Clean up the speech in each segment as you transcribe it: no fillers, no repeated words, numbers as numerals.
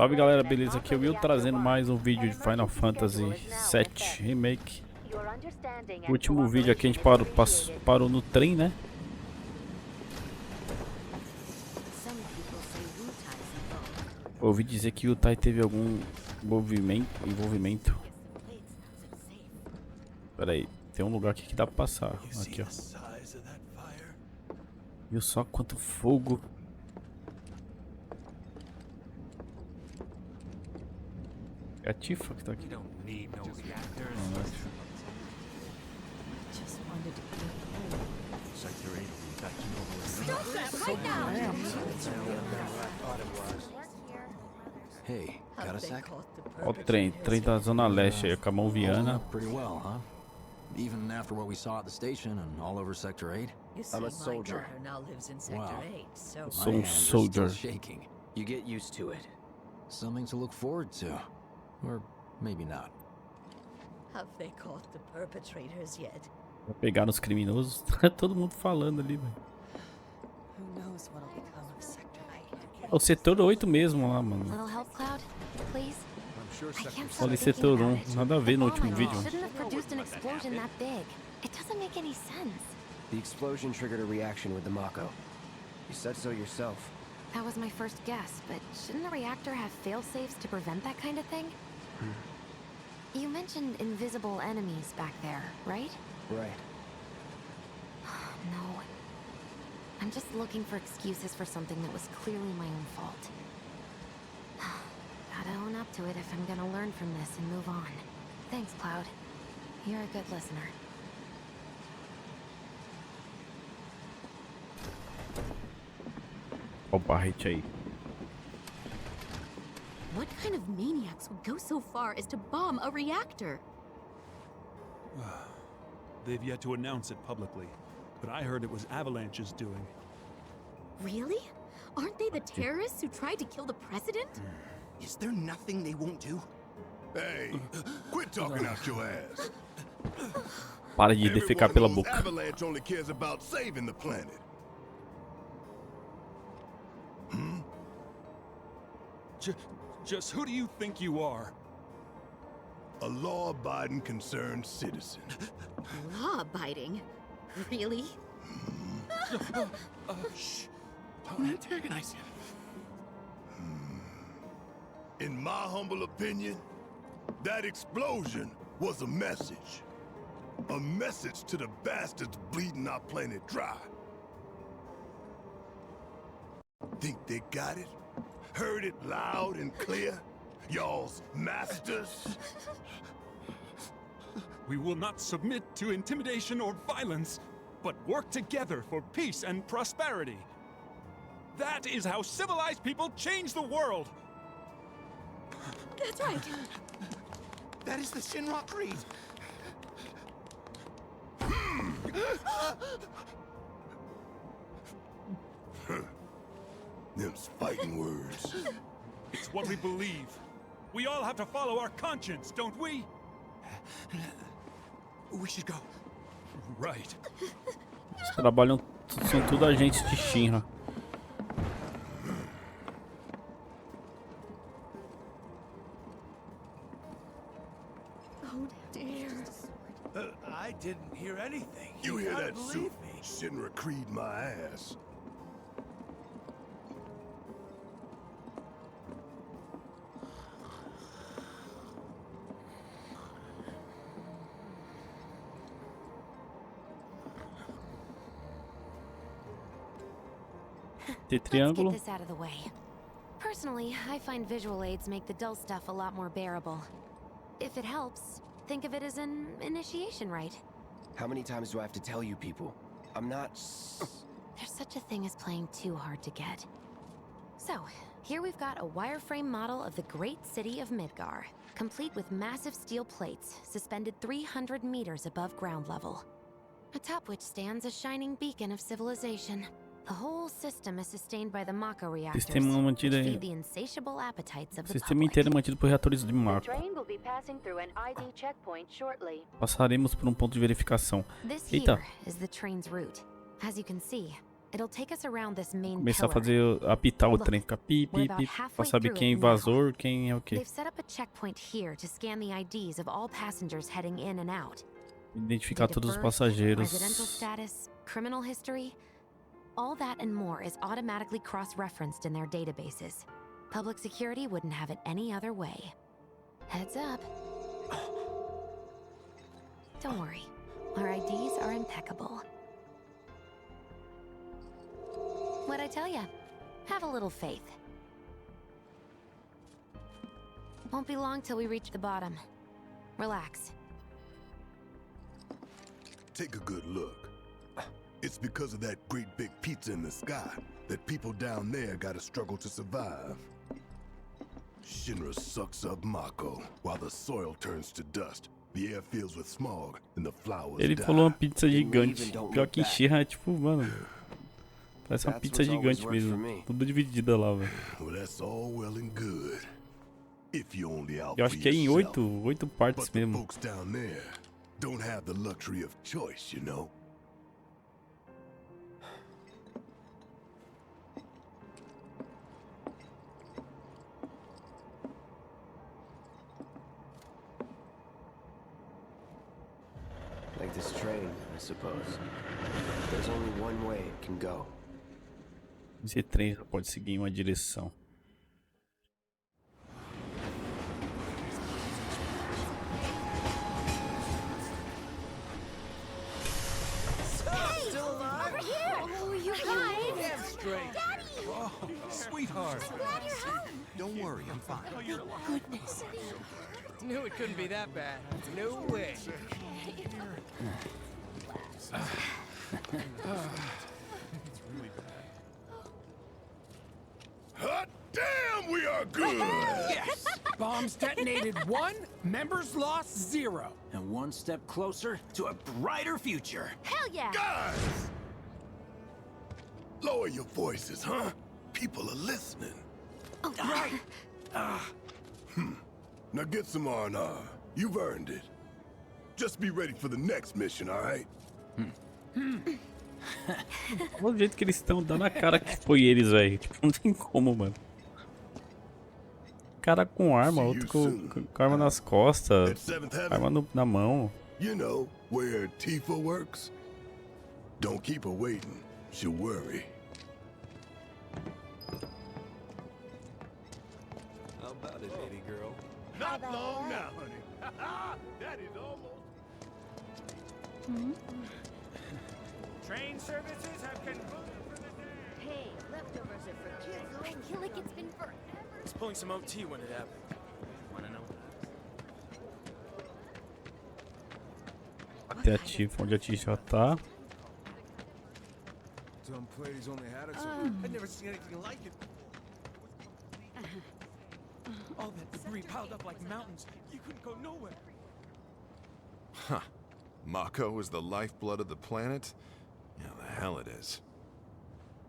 Salve galera, beleza? Aqui é o Will trazendo mais um vídeo de Final Fantasy VII Remake. O último vídeo aqui a gente parou no trem, né? Ouvi dizer que o Tai teve algum envolvimento. Pera aí, tem um lugar aqui que dá pra passar. Aqui, ó. Viu só quanto fogo. É a Tifa que tá aqui. Ó o trem da Zona Leste aí, Camão Viana. Even after what we saw at the station and all over Sector 8? I'm a soldier. Wow. Sou um soldier. Shaking. You get used to it. Something to look forward to. Or maybe not. Have they caught the perpetrators yet? Vou pegar os criminosos. Todo mundo falando ali, velho. Who knows what'll become of Sector 8? É o setor 8 mesmo lá, mano. Little help, Cloud, please. Olha, setor 1, nada a ver no último vídeo. Shouldn't have produced an explosion that big. It doesn't make any sense. The explosion triggered a reaction with the Mako. You said so yourself. That was my first guess, but shouldn't the reactor have fail-safes to prevent that kind of thing? You mentioned invisible enemies back there, right? Right. No. I'm just looking for excuses for something that was clearly my own fault. Gotta own up to it if I'm gonna learn from this and move on. Thanks, Cloud. You're a good listener. Ó o barrete aí. What kind of maniacs would go so far as to bomb a reactor? They've yet to announce it publicly, but I heard it was Avalanche's doing. Really? Aren't they the terrorists who tried to kill the president? Is there nothing they won't do? Hey, quit talking out your ass. Para de defecar pela boca. Avalanche only cares about saving the planet. Just who do you think you are? A law-abiding, concerned citizen. Law-abiding? Really? Shh. Don't antagonize him. In my humble opinion, that explosion was a message. A message to the bastards bleeding our planet dry. Think they got it? Heard it loud and clear? Y'all's masters? We will not submit to intimidation or violence, but work together for peace and prosperity. That is how civilized people change the world. That's right. That is the Shinra Creed. Them's fighting words. It's what we believe. We all have to follow our conscience, don't we? We should go. Right. Eles trabalham, são tudo agentes de Shinra. Oh dear. I didn't hear anything. You hear that, suit? Shinra Creed my ass. Let's Triângulo. get this out of the way. Personally, I find visual aids make the dull stuff a lot more bearable. If it helps, think of it as an initiation rite. How many times do I have to tell you people? I'm not... There's such a thing as playing too hard to get. So, here we've got a wireframe model of the great city of Midgar, complete with massive steel plates suspended 300 meters above ground level, atop which stands a shining beacon of civilization. The whole system is sustained by the Mako reactors, which feed the insatiable appetites of the Sistema public. inteiro mantido por reatores de Mako. Passaremos por um ponto de verificação. This Eita. here is the train's route. As you can see, It'll take us around this main Começar a pillar. fazer apitar o trem, ficar pi, pi, pi, pra saber quem é invasor, quem é o quê. They've set up a checkpoint here to scan the IDs of all passengers heading in and out. Identificar Date of todos os birth, passageiros. residential status, criminal history, all that and more is automatically cross-referenced in their databases. Public security wouldn't have it any other way. Heads up. Don't worry, our IDs are impeccable. What'd I tell ya? Have a little faith. Won't be long till we reach the bottom. Relax. Take a good look. It's because of that great big pizza in the sky that people down there gotta struggle to survive. Shinra sucks up Mako while the soil turns to dust. The air fills with smog and the flowers Ele die. falou uma pizza gigante. Pior que Shinra é tipo, mano. Parece uma pizza gigante mesmo. Tudo dividida lá, velho. Well, that's all well and good. If you only out Eu acho que é em for yourself. 8 partes But the mesmo. folks down there don't have the luxury of choice, you know. Like this train, I suppose. There's only one way it can go. Esse trem só pode seguir em uma direção. Oh, you guys! Daddy! Oh, sweetheart. I'm glad you're home. Don't worry, I'm fine. Goodness. Knew it couldn't be that bad. No way. Hot damn, we are good! Yes! Bombs detonated 1, members lost 0. And one step closer to a brighter future. Hell yeah! Guys! Lower your voices, huh? People are listening. Oh, right. Now get some R&R. You've earned it. Just be ready for the next mission, alright? Olha o jeito que eles estão dando a cara que foi eles, velho. Tipo, não tem como, mano. Cara com arma, outro com arma nas costas, At Seventh Heaven, arma na mão. you know, where Tifa works? Don't keep her waiting. She'll worry. How about it, baby girl? Not long now, honey. That is almost... Train services have concluded for the day. Hey, leftovers are for kids. I feel like it's been forever. I was pulling some OT when it happened. Wanna know? Até a Tifa, onde a Tifa já tá. Some plays only had it, so I'd never seen anything like it. All that debris piled up like mountains. You couldn't go nowhere. Huh. Mako is the lifeblood of the planet? Yeah, the hell it is.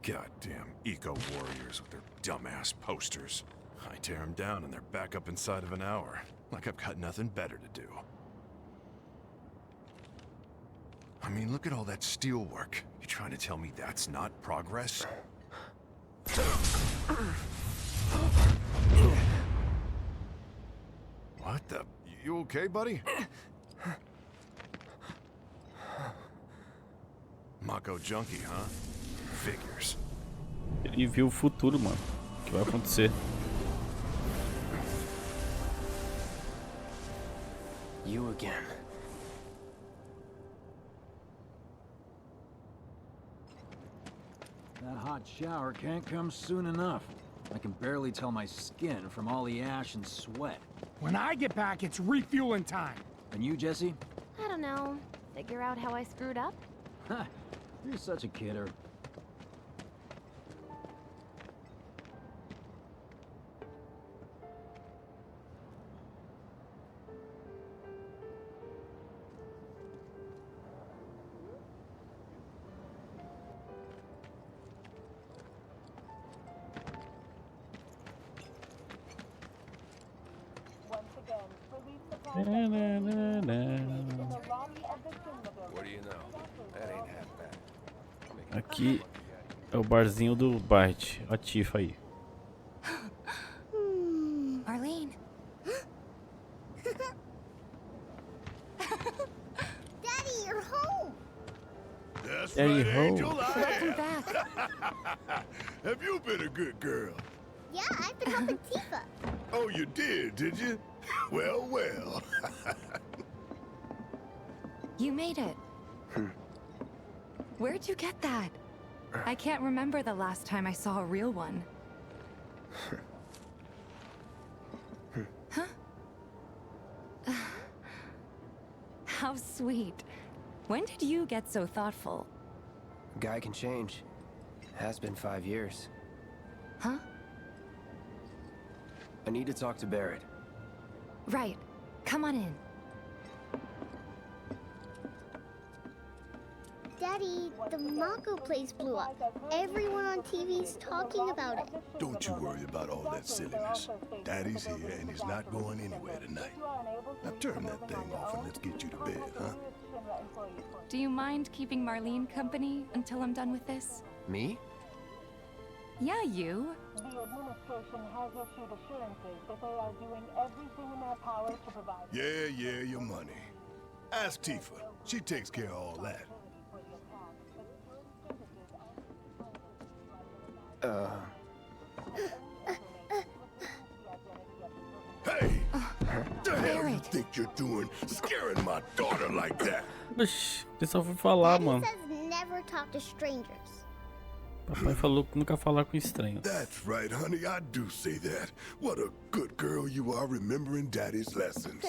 Goddamn eco-warriors with their dumbass posters. I tear them down and they're back up inside of an hour. Like I've got nothing better to do. I mean, look at all that steel work. You trying to tell me that's not progress? What the? You okay, buddy? Mako junkie, huh? Figures. Ele viu o futuro, mano. O que vai acontecer? You again. That hot shower can't come soon enough. I can barely tell my skin from all the ash and sweat. When I get back, it's refueling time. And you, Jesse? I don't know. Figure out how I screwed up? Ha! You're such a kidder. What do you know? That ain't half bad. Aqui É o barzinho do Bart. A Tifa aí. Marlene. Daddy, you're home. That's Daddy right, home. Angel. I Welcome am. back. Have you been a good girl? Yeah, I've been helping Tifa. Oh, you did you? Well, well. You made it. Where'd you get that? I can't remember the last time I saw a real one. Huh? How sweet. When did you get so thoughtful? A guy can change. Has been 5 years. Huh? I need to talk to Barrett. Right. Come on in. Daddy, the Mako place blew up. Everyone on TV's talking about it. Don't you worry about all that silliness. Daddy's here and he's not going anywhere tonight. Now turn that thing off and let's get you to bed, huh? Do you mind keeping Marlene company until I'm done with this? Me? Yeah, you. The administration has issued assurances that they are doing everything in their power to provide... Yeah, your money. Ask Tifa. She takes care of all that. Hey! What the hell you think you're doing scaring my daughter like that? Oxi, o pessoal foi falar, Daddy mano. says never talk to strangers. Papai falou que nunca falar com estranhos. That's right, honey. I do say that. What a good girl you are remembering Daddy's lessons.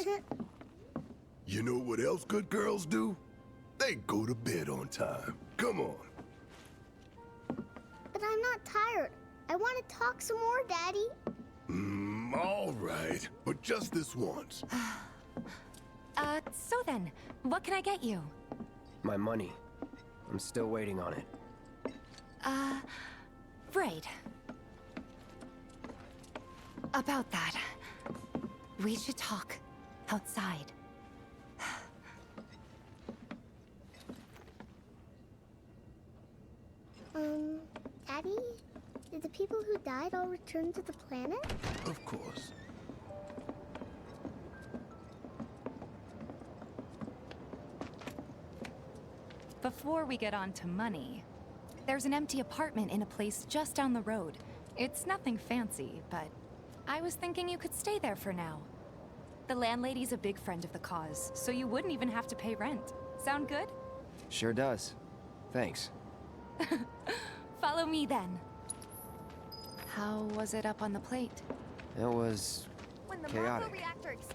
You know what else good girls do? They go to bed on time. Come on. But I'm not tired. I want to talk some more, Daddy. All right. But just this once. So then, what can I get you? My money. I'm still waiting on it. Right. About that, we should talk outside. Daddy? Did the people who died all return to the planet? Of course. Before we get on to money, there's an empty apartment in a place just down the road. It's nothing fancy, but I was thinking you could stay there for now. The landlady's a big friend of the cause, so you wouldn't even have to pay rent. Sound good? Sure does. Thanks. Follow me then. How was it up on the plate? It was chaotic.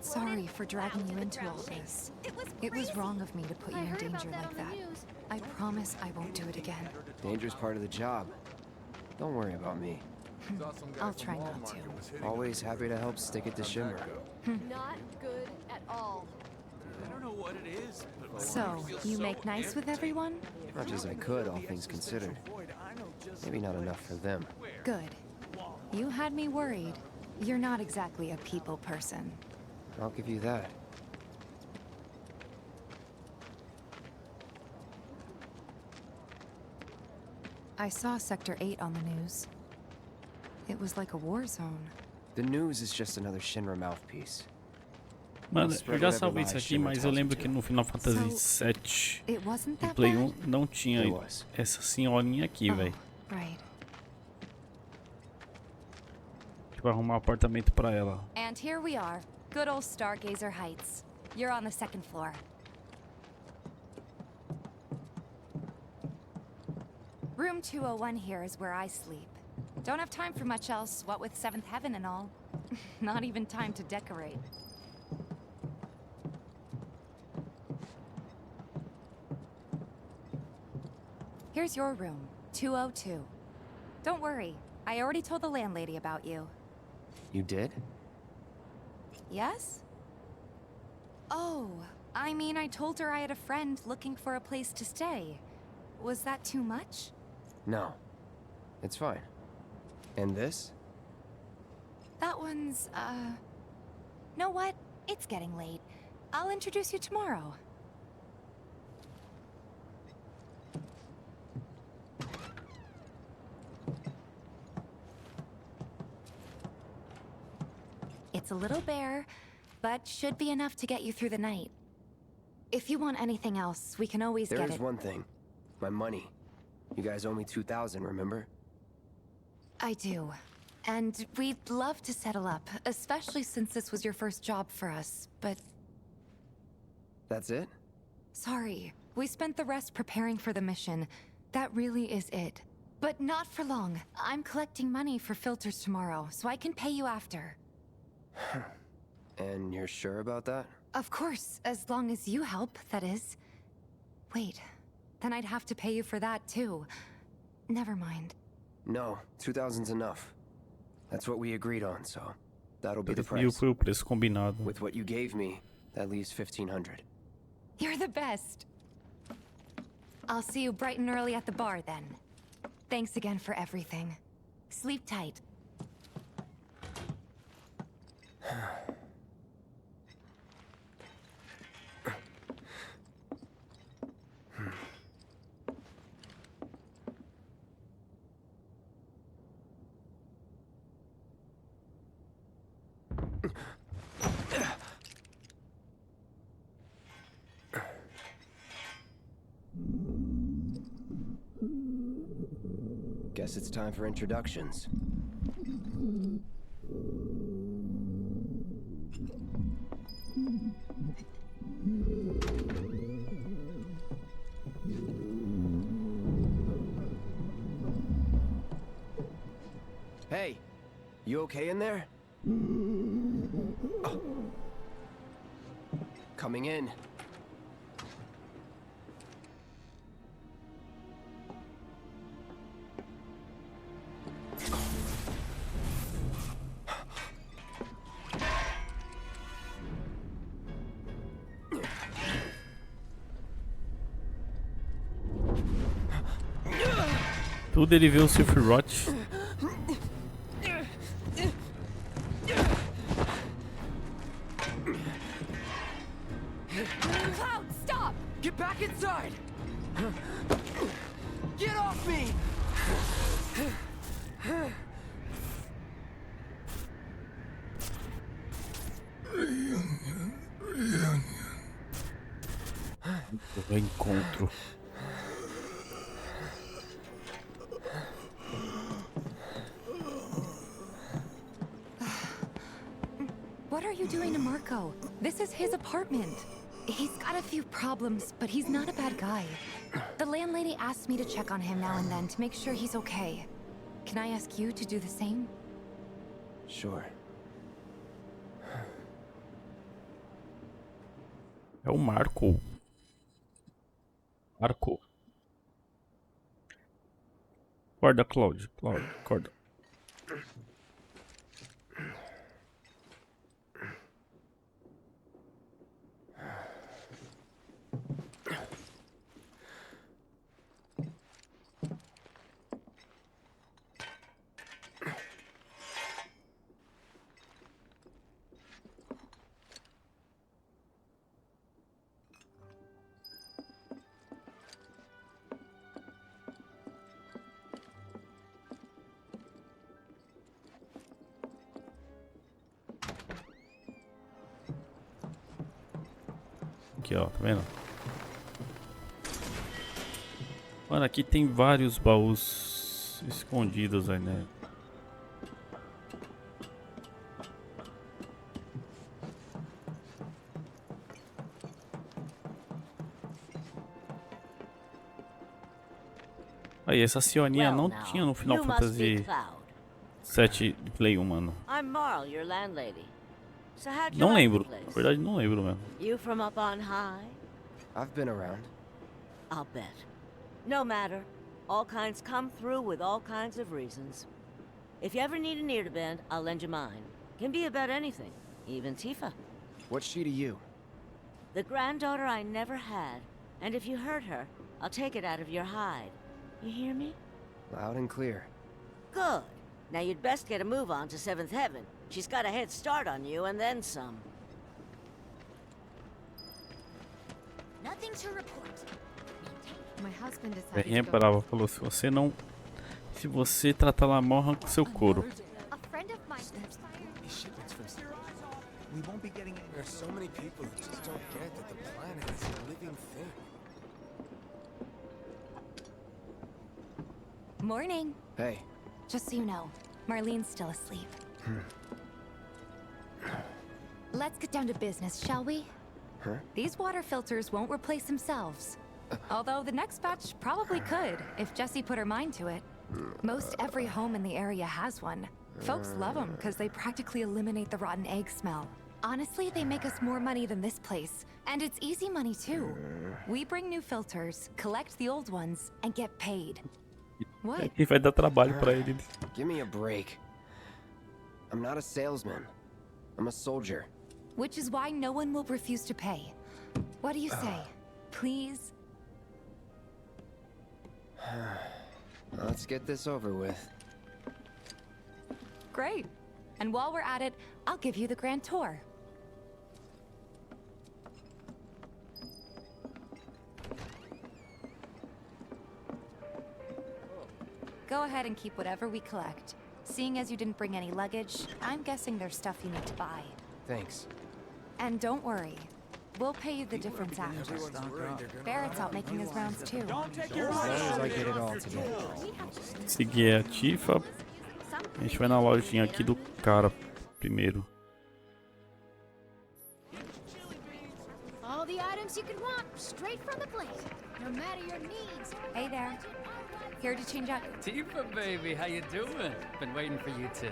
Sorry for dragging you into all this. It was wrong of me to put you in danger like that. I promise I won't do it again. Danger's part of the job. Don't worry about me. I'll try not to. Always happy to help stick it to Shimmer. Not good at all. I don't know what it is, but So, you make nice with everyone? Much as I could, all things considered. Maybe not enough for them. Good. You had me worried. You're not exactly a people person. I'll give you that. I saw Sector 8 on the news. It was like a war zone. The news is just another Shinra mouthpiece. Mano, eu já salvei isso aqui, mas eu lembro que no Final Fantasy VII It wasn't do that Play bad? 1 não tinha It was. essa senhorinha aqui, velho. Right. Tipo, arrumar um apartamento pra ela. And here we are. Good old Stargazer Heights. You're on the second floor. Room 201 here is where I sleep. Don't have time for much else, what with 7th Heaven and all. Not even time to decorate. Here's your room, 202. Don't worry, I already told the landlady about you. You did? Yes? Oh, I mean, I told her I had a friend looking for a place to stay. Was that too much? No. It's fine. And this? That one's, know what? It's getting late. I'll introduce you tomorrow. It's a little bare, but should be enough to get you through the night. If you want anything else, we can always get it. There is one thing. My money. You guys owe me 2,000, remember? I do. And we'd love to settle up, especially since this was your first job for us, but... That's it? Sorry. We spent the rest preparing for the mission. That really is it. But not for long. I'm collecting money for filters tomorrow, so I can pay you after. And you're sure about that? Of course, as long as you help, that is. Wait, then I'd have to pay you for that too. Never mind. No, 2,000's enough. That's what we agreed on, so that'll be the 3.000 price. foi o preço combinado. With what you gave me, that leaves 1,500. You're the best. I'll see you bright and early at the bar then. Thanks again for everything. Sleep tight. Guess it's time for introductions. Hey, you okay in there? Oh. Coming in. Tudo ele vê o Sephiroth. Cloud, stop! Get back inside! Get off me! O encontro. What are you doing to Marco? This is his apartment. He's got a few problems, but he's not a bad guy. The landlady asked me to check on him now and then to make sure he's okay. Can I ask you to do the same? Sure. É o Marco. Marco. Acorda, Cláudio. Cláudio, acorda. Aqui, ó, tá vendo? Mano, aqui tem vários baús escondidos aí, né? Aí, essa Sioninha não tinha no Final Fantasy VII de Play 1, mano. I'm Marl, your landlady. So how'd you Não like lembro, the na place? verdade não lembro mesmo. You from up on high? I've been around. I'll bet. No matter. All kinds come through with all kinds of reasons. If you ever need an ear to bend, I'll lend you mine. Can be about anything, even Tifa. What's she to you? The granddaughter I never had. And if you hurt her, I'll take it out of your hide. You hear me? Loud and clear. Good. Now you'd best get a move on to 7th Heaven. She's got a head start on you and then some. Nothing to report. My husband decided Velhinha to go. parava, falou, se você tratar lá mal, arranca o seu couro. A friend of mine inspired. We won't be getting any. There's so many people who just don't get that the planet is a living thing. Morning. Hey. Just so you know, Marlene's still asleep. Let's get down to business, shall we? Huh? These water filters won't replace themselves. Although the next batch probably could, if Jessie put her mind to it. Most every home in the area has one. Folks love them because they practically eliminate the rotten egg smell. Honestly, they make us more money than this place. And it's easy money too. We bring new filters, collect the old ones, and get paid. What? E vai dar trabalho pra ele. Give me a break. I'm not a salesman. I'm a soldier. Which is why no one will refuse to pay. What do you say? Please? Let's get this over with. Great. And while we're at it, I'll give you the grand tour. Go ahead and keep whatever we collect. Seeing as you didn't bring any luggage, I'm guessing there's stuff you need to buy. Thanks. And don't worry. We'll pay you the difference after. Barrett's out making his rounds too. As long as I get it all together. Seguir a Tifa. A gente vai na lojinha aqui do cara primeiro. All the items you could want, straight from the plate. No matter your needs. Hey there. Here to change up. Tifa, baby, how you doing? Been waiting for you to...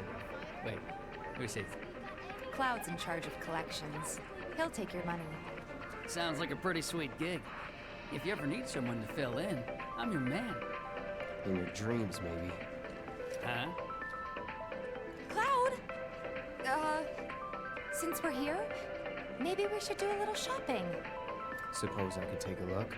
Wait, who's it? Cloud's in charge of collections. He'll take your money. Sounds like a pretty sweet gig. If you ever need someone to fill in, I'm your man. In your dreams, maybe. Huh? Cloud! Since we're here, maybe we should do a little shopping. Suppose I could take a look?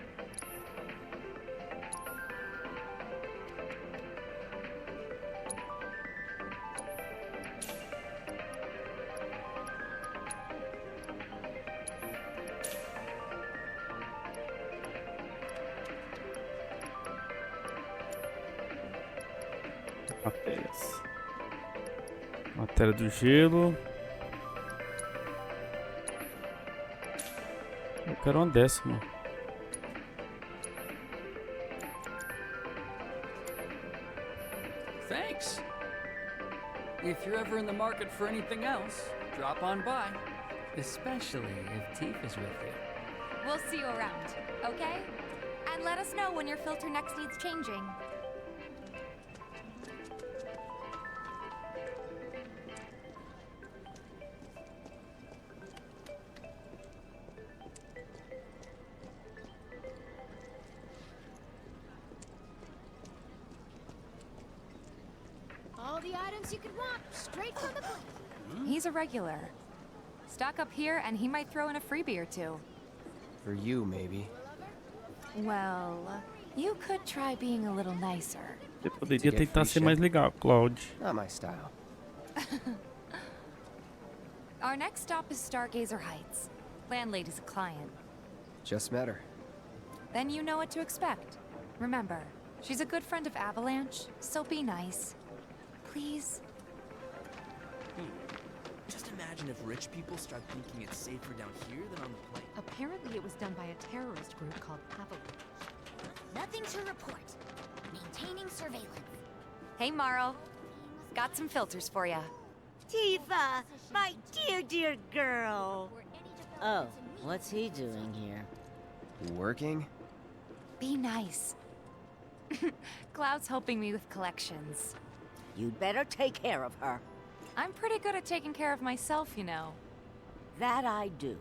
Matérias. Matéria do gelo. Eu quero uma décima. Thanks. If you're ever in the market for anything else, drop on by. Especially if Tifa's with you. We'll see you around, okay? And let us know when your filter next needs changing. All the items you could want, straight from the plate. He's a regular. Stock up here and he might throw in a freebie or two. For you, maybe. Well, you could try being a little nicer. Eu poderia tentar ser mais legal, Cloud. Not my style. Our next stop is Stargazer Heights. Landlady's a client. Just met her. Then you know what to expect. Remember, she's a good friend of Avalanche, so be nice. Please? Just imagine if rich people start thinking it's safer down here than on the plane. Apparently it was done by a terrorist group called Avalanche. Nothing to report. Maintaining surveillance. Hey, Marl. Got some filters for ya. Tifa, my dear, dear girl. Oh, what's he doing here? Working? Be nice. Cloud's helping me with collections. You'd better take care of her. I'm pretty good at taking care of myself, you know. That I do.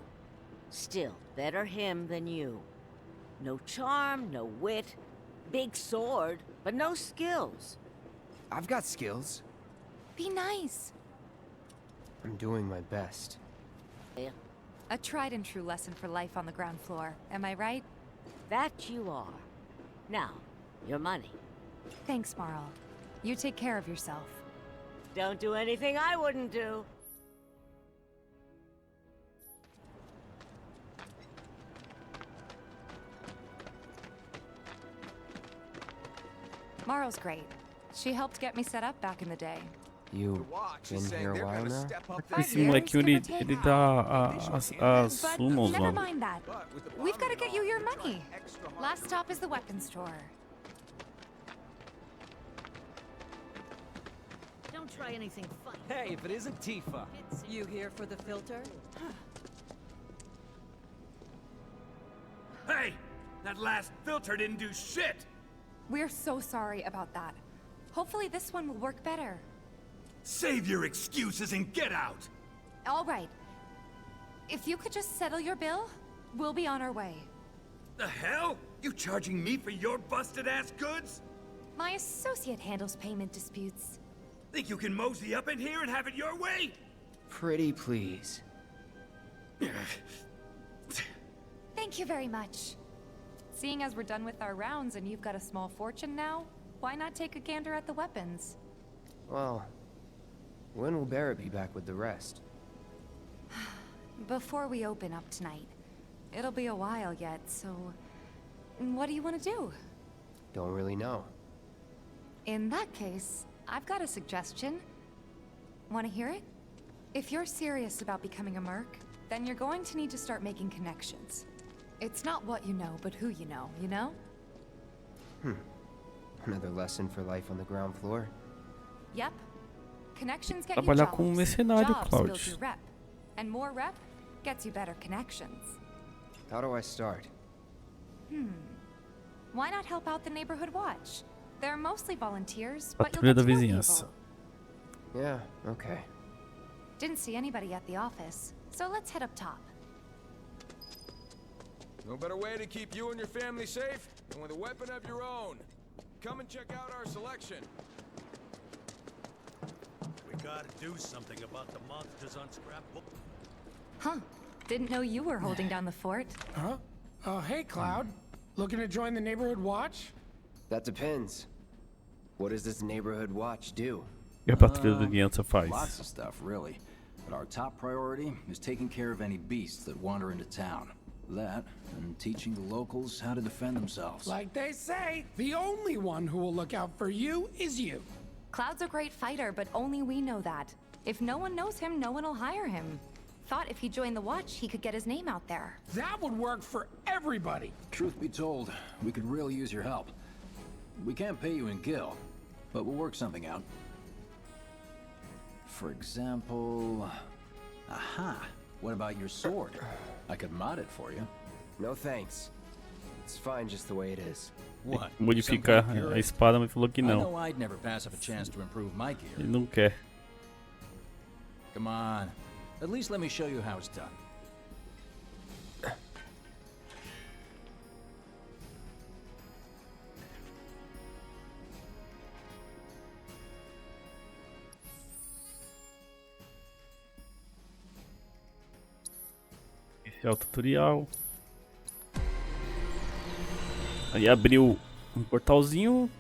Still, better him than you. No charm, no wit. Big sword, but no skills. I've got skills. Be nice. I'm doing my best. A tried and true lesson for life on the ground floor, am I right? That you are. Now, your money. Thanks, Marl. You take care of yourself. Don't do anything I wouldn't do. Marl's great. She helped get me set up back in the day. You been here a while now? Esse molequinho, ele dá as sumas, Never mano. mind that. We've got to get you your money. Last stop is the weapons store. Don't try anything funny. Hey, if it isn't Tifa. You here for the filter? Hey! That last filter didn't do shit! We're so sorry about that. Hopefully this one will work better. Save your excuses and get out! All right. If you could just settle your bill, we'll be on our way. The hell? You charging me for your busted-ass goods? My associate handles payment disputes. Think you can mosey up in here and have it your way? Pretty please. Thank you very much. Seeing as we're done with our rounds and you've got a small fortune now, why not take a gander at the weapons? Well, when will Barrett be back with the rest? Before we open up tonight. It'll be a while yet, so... what do you want to do? Don't really know. In that case, I've got a suggestion. Want to hear it? If you're serious about becoming a merc, then you're going to need to start making connections. It's not what you know, but who you know, you know? Another lesson for life on the ground floor. Yep. Connections get you Trabalhar jobs. com mercenário, Jobs Cloud. build you rep. And more rep gets you better connections. How do I start? Why not help out the neighborhood watch? They're mostly volunteers, but you'll Patrulha get da to know vizinhança. people. Yeah, okay. Didn't see anybody at the office, so let's head up top. No better way to keep you and your family safe than with a weapon of your own. Come and check out our selection. We gotta do something about the monsters on Scrapbook. Huh. Didn't know you were holding down the fort. Huh? Hey, Cloud. Looking to join the neighborhood watch? That depends. What does this neighborhood watch do? E a patrulha da vizinhança faz? Lots of stuff, really. But our top priority is taking care of any beasts that wander into town. That, and teaching the locals how to defend themselves. Like they say, the only one who will look out for you is you. Cloud's a great fighter, but only we know that. If no one knows him, no one will hire him. Thought if he joined the watch, he could get his name out there. That would work for everybody. Truth be told, we could really use your help. We can't pay you in gil, but we'll work something out. For example... Aha! What about your sword? I could mod it for you. No thanks. It's fine just the way it is. What? Modificar a espada, mas falou que I não. know I'd never pass up a chance to improve my gear. Ele não quer. Come on. At least let me show you how it's done. Esse é o tutorial. Aí abriu um portalzinho.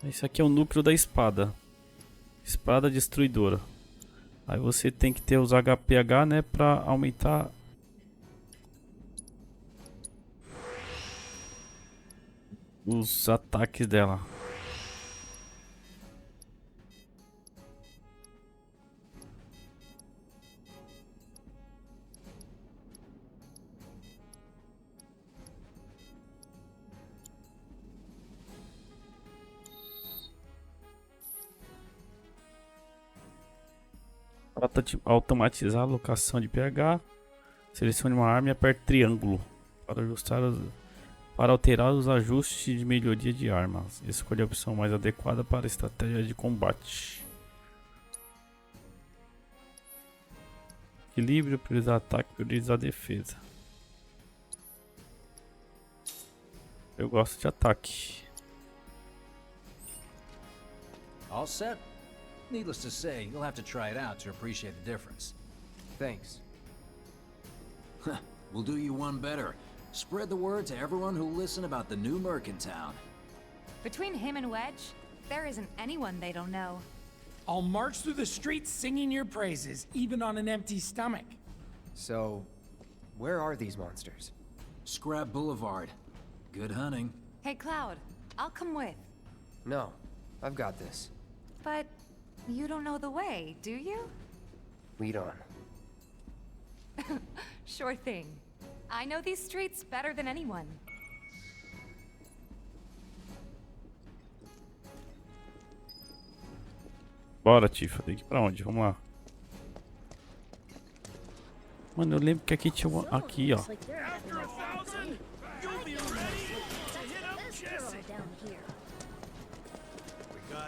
Esse aqui é o núcleo da espada. Espada destruidora. Aí você tem que ter os HPH, né, pra aumentar os ataques dela. Para automatizar a alocação de pH, selecione uma arma e aperte triângulo para alterar os ajustes de melhoria de armas. Escolha a opção mais adequada para a estratégia de combate. Equilíbrio, priorizar ataque, priorizar defesa. Eu gosto de ataque. All set? Needless to say, you'll have to try it out to appreciate the difference. Thanks. We'll do you one better. Spread the word to everyone who'll listen about the new merc in town. Between him and Wedge, there isn't anyone they don't know. I'll march through the streets singing your praises, even on an empty stomach. So, where are these monsters? Scrap Boulevard. Good hunting. Hey, Cloud, I'll come with. No, I've got this. But You don't know the way, do you? Lead on. Sure thing. I know these streets better than anyone. Bora, Tifa. Tem que ir pra onde? Vamos lá. Mano, eu lembro que aqui tinha uma... Aqui, ó.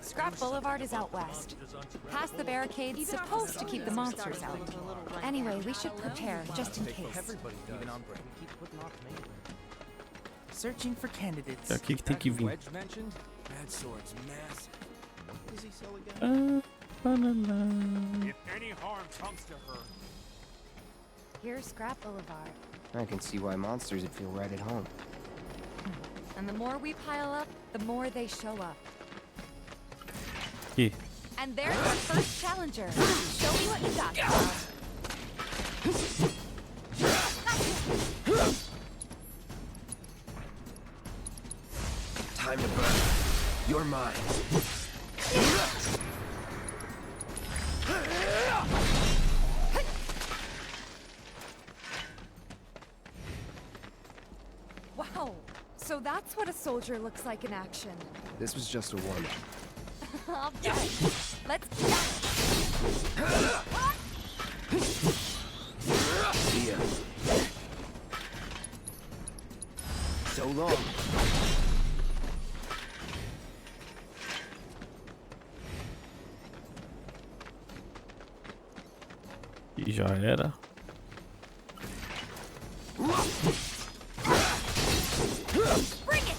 Scrap Boulevard is out west. Past the barricades, supposed to keep the monsters out. Anyway, we should prepare, just in case. Searching for candidates. É aqui que tem que vir. Wedge mentioned? That sword's massive. What does he sell again? If any harm comes to her. Here's Scrap Boulevard. I can see why monsters would feel right at home. And the more we pile up, the more they show up. Aqui. And there's our first challenger. Show me what you got, pal. Time to burn. You're mine. Wow. So that's what a soldier looks like in action. This was just a warm-up. All right. Let's See ya. So long. E já era. bring it.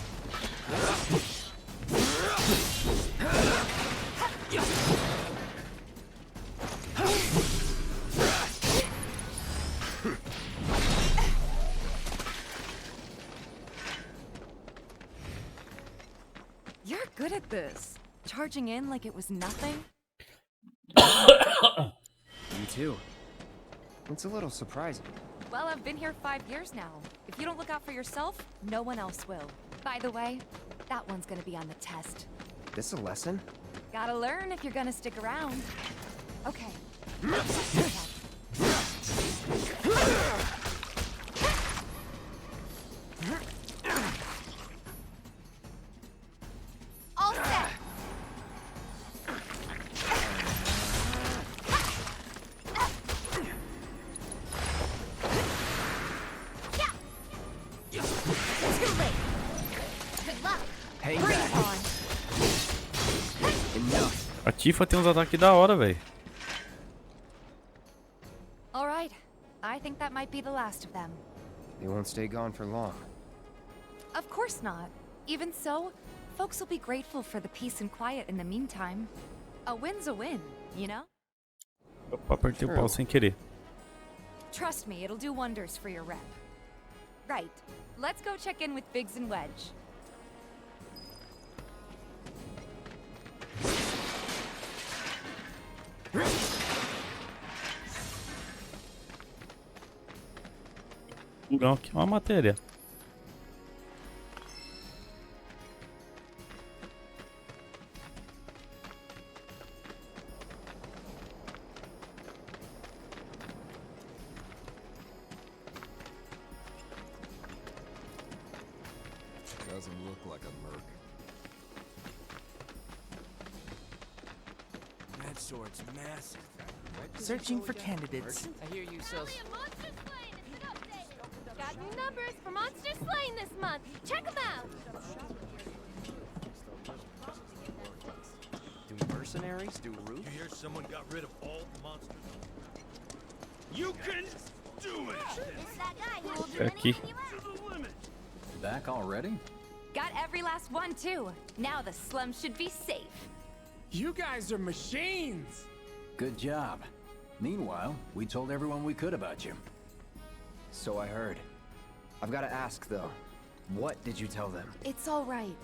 You're good at this. Charging in like it was nothing. You too. It's a little surprising. Well, I've been here 5 years now. If you don't look out for yourself, no one else will. By the way, that one's gonna be on the test. This a lesson? Gotta learn if you're gonna stick around. Okay. All set. Too late. Good luck. Hang Bring back. it on. Enough. A Tifa tem uns ataques da hora, velho. All right. I think that might be the last of them. They won't stay gone for long. Of course not. Even so, folks will be grateful for the peace and quiet in the meantime. A win's a win, you know? Opa, apertei o pau sem querer. Trust me, it'll do wonders for your rep. Right. Let's go check in with Biggs and Wedge. Não, aqui é uma matéria. Doesn't look like a merc. That sword's massive. Searching for candidates. I hear you sell. Got new numbers for Monster Slaying this month. Check them out. Do mercenaries do roofs? You hear someone got rid of all the monsters? You can do it! It's that guy who will do Aqui. anything you ask. Back already? Got every last one, too. Now the slums should be safe. You guys are machines! Good job. Meanwhile, we told everyone we could about you. So I heard. I've got to ask, though. What did you tell them? It's all right.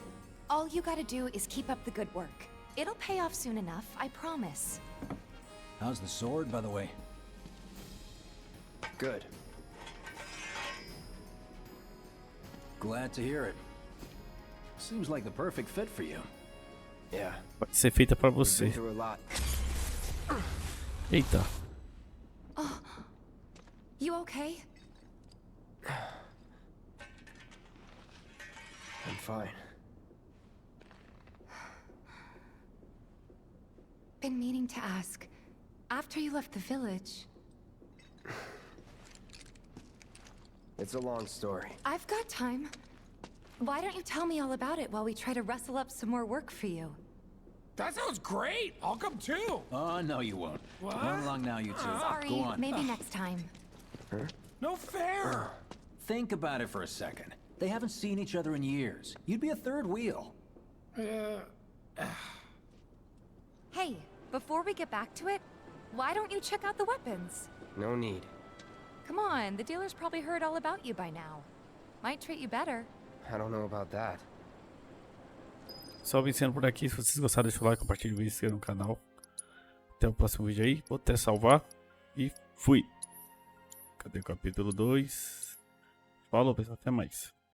All you gotta do is keep up the good work. It'll pay off soon enough, I promise. How's the sword, by the way? Good. Glad to hear it. Seems like the perfect fit for you. Yeah. Vai ser feita pra We've been você. through a lot. Eita. Oh, you okay? I'm fine. Been meaning to ask. After you left the village... It's a long story. I've got time. Why don't you tell me all about it while we try to rustle up some more work for you? That sounds great! I'll come too! Oh, no you won't. What? Run along now, you two. Sorry, Go on. maybe next time. Huh? No fair! Think about it for a second. They haven't seen each other in years. You'd be a third wheel. Hey, before we get back to it, why don't you check out the weapons? No need. Come on, the dealer's probably heard all about you by now. Might treat you better. I don't know about that. Só vencendo por aqui. Se vocês gostaram, deixa o like, compartilhe o vídeo, se inscreva no canal. Até o próximo vídeo aí. Vou até salvar. E fui. Cadê o capítulo 2? Falou, pessoal. Até mais.